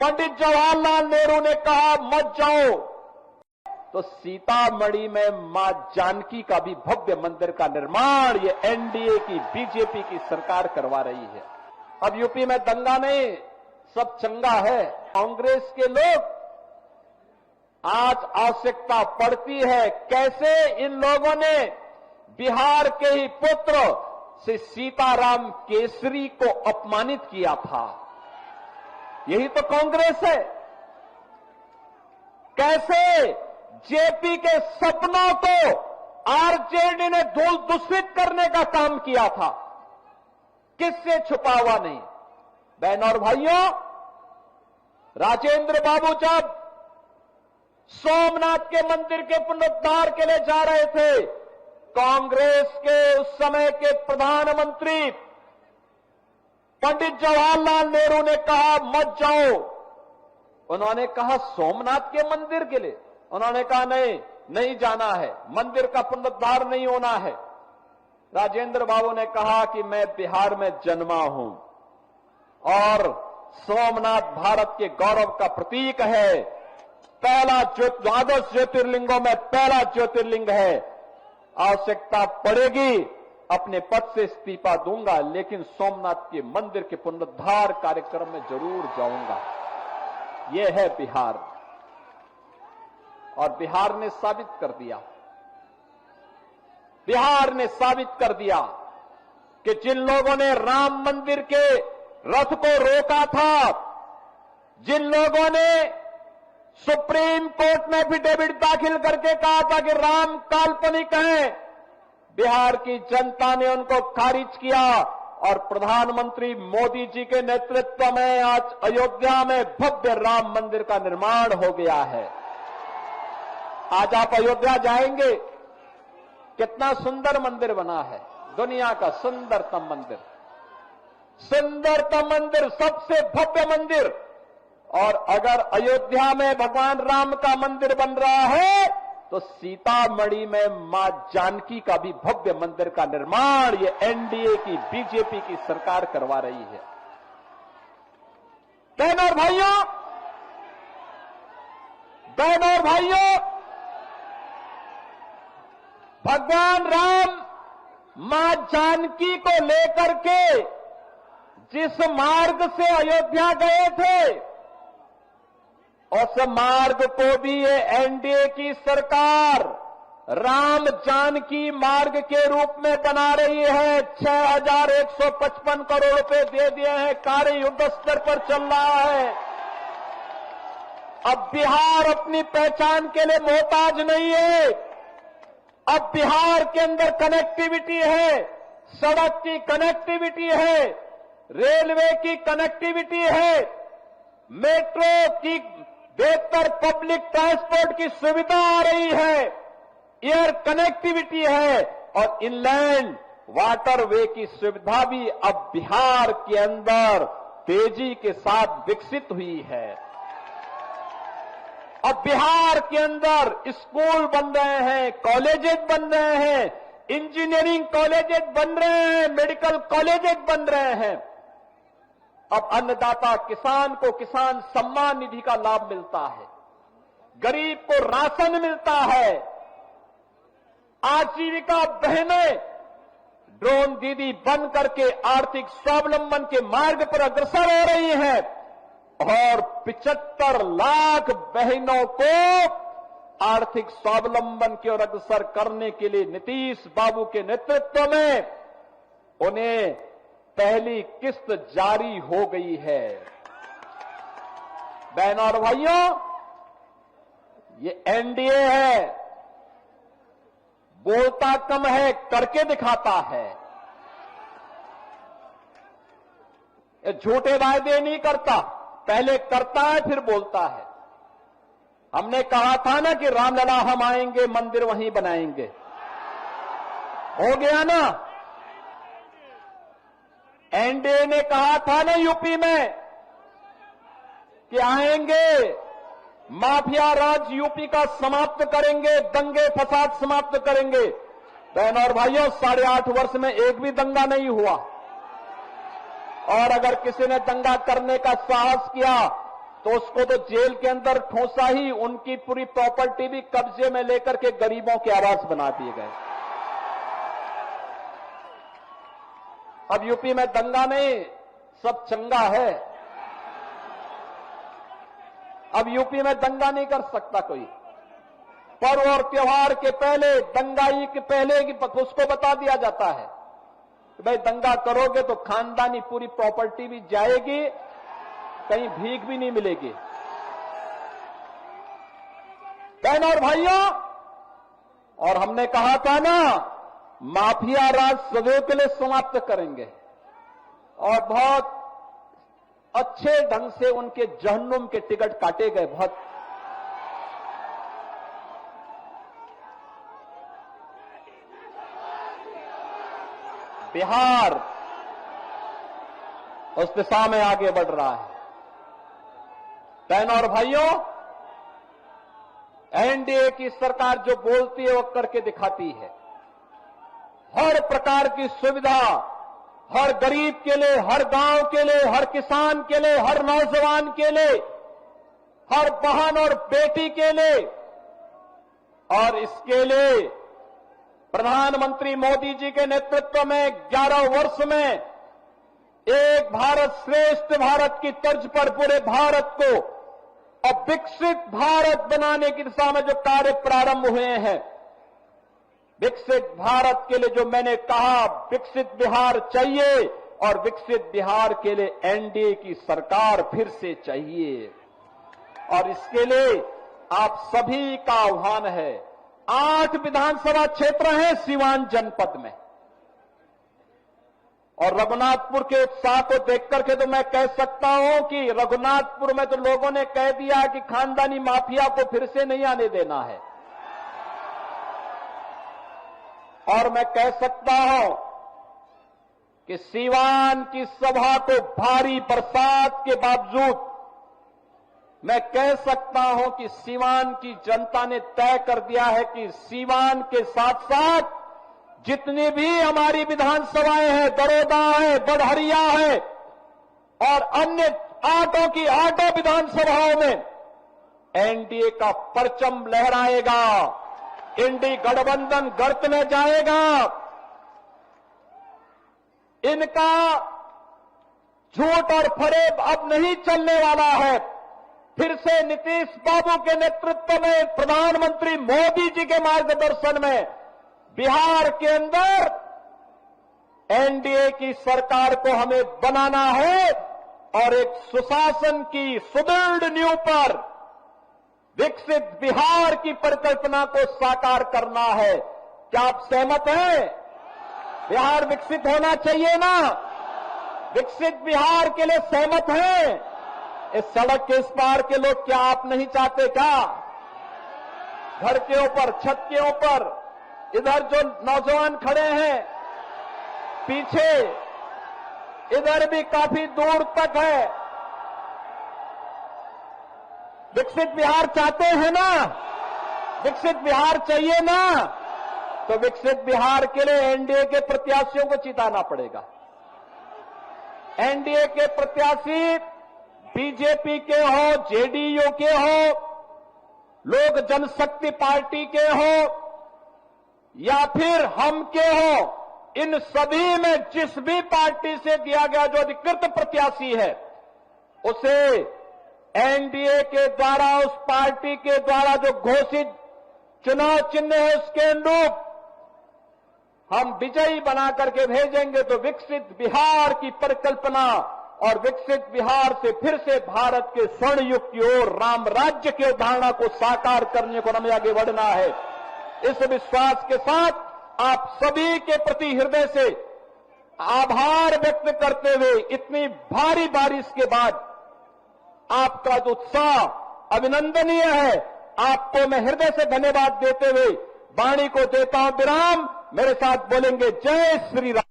पंडित जवाहरलाल नेहरू ने कहा मत जाओ, तो सीतामढ़ी में मां जानकी का भी भव्य मंदिर का निर्माण ये एनडीए की बीजेपी की सरकार करवा रही है। अब यूपी में दंगा नहीं, सब चंगा है। कांग्रेस के लोग आज आवश्यकता पड़ती है कैसे इन लोगों ने बिहार के ही पुत्र से सीताराम केसरी को अपमानित किया था। यही तो कांग्रेस है। कैसे जेपी के सपनों को आरजेडी ने दूषित करने का काम किया था, किससे छुपा हुआ नहीं। बहन और भाइयों, राजेंद्र बाबू जब सोमनाथ के मंदिर के पुनरुद्धार के लिए जा रहे थे, कांग्रेस के उस समय के प्रधानमंत्री पंडित जवाहरलाल नेहरू ने कहा मत जाओ। उन्होंने कहा सोमनाथ के मंदिर के लिए, उन्होंने कहा नहीं जाना है, मंदिर का पुनरुद्धार नहीं होना है। राजेंद्र बाबू ने कहा कि मैं बिहार में जन्मा हूं और सोमनाथ भारत के गौरव का प्रतीक है, पहला द्वादश ज्योतिर्लिंगों में पहला ज्योतिर्लिंग है। आवश्यकता पड़ेगी अपने पद से इस्तीफा दूंगा, लेकिन सोमनाथ के मंदिर के पुनरुद्धार कार्यक्रम में जरूर जाऊंगा। यह है बिहार, और बिहार ने साबित कर दिया, बिहार ने साबित कर दिया कि जिन लोगों ने राम मंदिर के रथ को रोका था, जिन लोगों ने सुप्रीम कोर्ट में एफिडेविट दाखिल करके कहा था कि राम काल्पनिक है, बिहार की जनता ने उनको खारिज किया और प्रधानमंत्री मोदी जी के नेतृत्व में आज अयोध्या में भव्य राम मंदिर का निर्माण हो गया है। आज आप अयोध्या जाएंगे, कितना सुंदर मंदिर बना है, दुनिया का सुंदरतम मंदिर, सुंदरतम मंदिर, सबसे भव्य मंदिर। और अगर अयोध्या में भगवान राम का मंदिर बन रहा है, तो सीतामढ़ी में मां जानकी का भी भव्य मंदिर का निर्माण ये एनडीए की बीजेपी की सरकार करवा रही है। बहनों और भाइयों, भगवान राम मां जानकी को लेकर के जिस मार्ग से अयोध्या गए थे, उस मार्ग को भी ये एनडीए की सरकार राम जानकी मार्ग के रूप में बना रही है। 6155 करोड़ रुपए दे दिए हैं, कार्य युद्ध स्तर पर चल रहा है। अब बिहार अपनी पहचान के लिए मोहताज नहीं है। अब बिहार के अंदर कनेक्टिविटी है, सड़क की कनेक्टिविटी है, रेलवे की कनेक्टिविटी है, मेट्रो की बेहतर पब्लिक ट्रांसपोर्ट की सुविधा आ रही है, एयर कनेक्टिविटी है और इनलैंड वाटरवे की सुविधा भी अब बिहार के अंदर तेजी के साथ विकसित हुई है। अब बिहार के अंदर स्कूल बन रहे हैं, कॉलेजेस बन रहे हैं, इंजीनियरिंग कॉलेजेस बन रहे हैं, मेडिकल कॉलेजेस बन रहे हैं। अब अन्नदाता किसान को किसान सम्मान निधि का लाभ मिलता है, गरीब को राशन मिलता है, आजीविका बहनें ड्रोन दीदी बन करके आर्थिक स्वावलंबन के मार्ग पर अग्रसर हो रही हैं और 75 लाख बहनों को आर्थिक स्वावलंबन की ओर अग्रसर करने के लिए नीतीश बाबू के नेतृत्व में उन्हें पहली किस्त जारी हो गई है। बहनों और भाइयों, ये एनडीए है, बोलता कम है, करके दिखाता है। ये झूठे वायदे नहीं करता, पहले करता है फिर बोलता है। हमने कहा था ना कि रामलला हम आएंगे, मंदिर वहीं बनाएंगे, हो गया ना। एनडीए ने कहा था ना यूपी में कि आएंगे, माफिया राज यूपी का समाप्त करेंगे, दंगे फसाद समाप्त करेंगे। बहनों और भाइयों, 8.5 वर्ष में एक भी दंगा नहीं हुआ। और अगर किसी ने दंगा करने का साहस किया तो उसको तो जेल के अंदर ठोसा ही, उनकी पूरी प्रॉपर्टी भी कब्जे में लेकर के गरीबों के आवास बना दिए गए। अब यूपी में दंगा नहीं, सब चंगा है। अब यूपी में दंगा नहीं कर सकता कोई। पर्व और त्योहार के पहले, दंगाई के पहले की उसको बता दिया जाता है कि भाई दंगा करोगे तो खानदानी पूरी प्रॉपर्टी भी जाएगी, कहीं भीख भी नहीं मिलेगी। बहनों और भाइयों, और हमने कहा था ना, माफिया राज सदैव के लिए समाप्त करेंगे और बहुत अच्छे ढंग से उनके जहन्नुम के टिकट काटे गए। बहुत बिहार उस दिशा में आगे बढ़ रहा है। बहनों और भाइयों, एनडीए की सरकार जो बोलती है वो करके दिखाती है। हर प्रकार की सुविधा हर गरीब के लिए, हर गांव के लिए, हर किसान के लिए, हर नौजवान के लिए, हर बहन और बेटी के लिए, और इसके लिए प्रधानमंत्री मोदी जी के नेतृत्व में 11 वर्ष में एक भारत श्रेष्ठ भारत की तर्ज पर पूरे भारत को और विकसित भारत बनाने की दिशा में जो कार्य प्रारंभ हुए हैं, विकसित भारत के लिए जो मैंने कहा, विकसित बिहार चाहिए और विकसित बिहार के लिए एनडीए की सरकार फिर से चाहिए। और इसके लिए आप सभी का आह्वान है। 8 विधानसभा क्षेत्र हैं सीवान जनपद में, और रघुनाथपुर के उत्साह को देख करके तो मैं कह सकता हूं कि रघुनाथपुर में तो लोगों ने कह दिया कि खानदानी माफिया को फिर से नहीं आने देना है। और मैं कह सकता हूं कि सीवान की सभा को भारी बरसात के बावजूद मैं कह सकता हूं कि सीवान की जनता ने तय कर दिया है कि सीवान के साथ साथ जितनी भी हमारी विधानसभाएं हैं, दरोदा है, बड़हरिया है और अन्य 8 विधानसभाओं में एनडीए का परचम लहराएगा। इंडी गठबंधन गर्त में जाएगा। इनका झूठ और फरेब अब नहीं चलने वाला है। फिर से नीतीश बाबू के नेतृत्व में, प्रधानमंत्री मोदी जी के मार्गदर्शन में बिहार के अंदर एनडीए की सरकार को हमें बनाना है और एक सुशासन की सुदृढ़ नींव पर विकसित बिहार की परिकल्पना को साकार करना है। क्या आप सहमत हैं? बिहार विकसित होना चाहिए ना? विकसित बिहार के लिए सहमत हैं? इस सड़क के इस पार के लोग क्या आप नहीं चाहते क्या? घर के ऊपर, छत के ऊपर, इधर जो नौजवान खड़े हैं पीछे, इधर भी काफी दूर तक है। विकसित बिहार चाहते हैं ना? विकसित बिहार चाहिए ना? तो विकसित बिहार के लिए एनडीए के प्रत्याशियों को जिताना पड़ेगा। एनडीए के प्रत्याशी बीजेपी के हो, जेडीयू के हो, लोक जनशक्ति पार्टी के हो या फिर हम के हो, इन सभी में जिस भी पार्टी से दिया गया जो अधिकृत प्रत्याशी है, उसे एनडीए के द्वारा, उस पार्टी के द्वारा जो घोषित चुनाव चिन्ह है उसके अनुरूप हम विजयी बना करके भेजेंगे। तो विकसित बिहार की परिकल्पना और विकसित बिहार से फिर से भारत के स्वर्ण युग की ओर, राम राज्य की अवधारणा को साकार करने को हमें आगे बढ़ना है। इस विश्वास के साथ आप सभी के प्रति हृदय से आभार व्यक्त करते हुए, इतनी भारी बारिश के बाद आपका जो उत्साह अभिनंदनीय है, आपको मैं हृदय से धन्यवाद देते हुए वाणी को देता हूं विराम। मेरे साथ बोलेंगे जय श्री राम।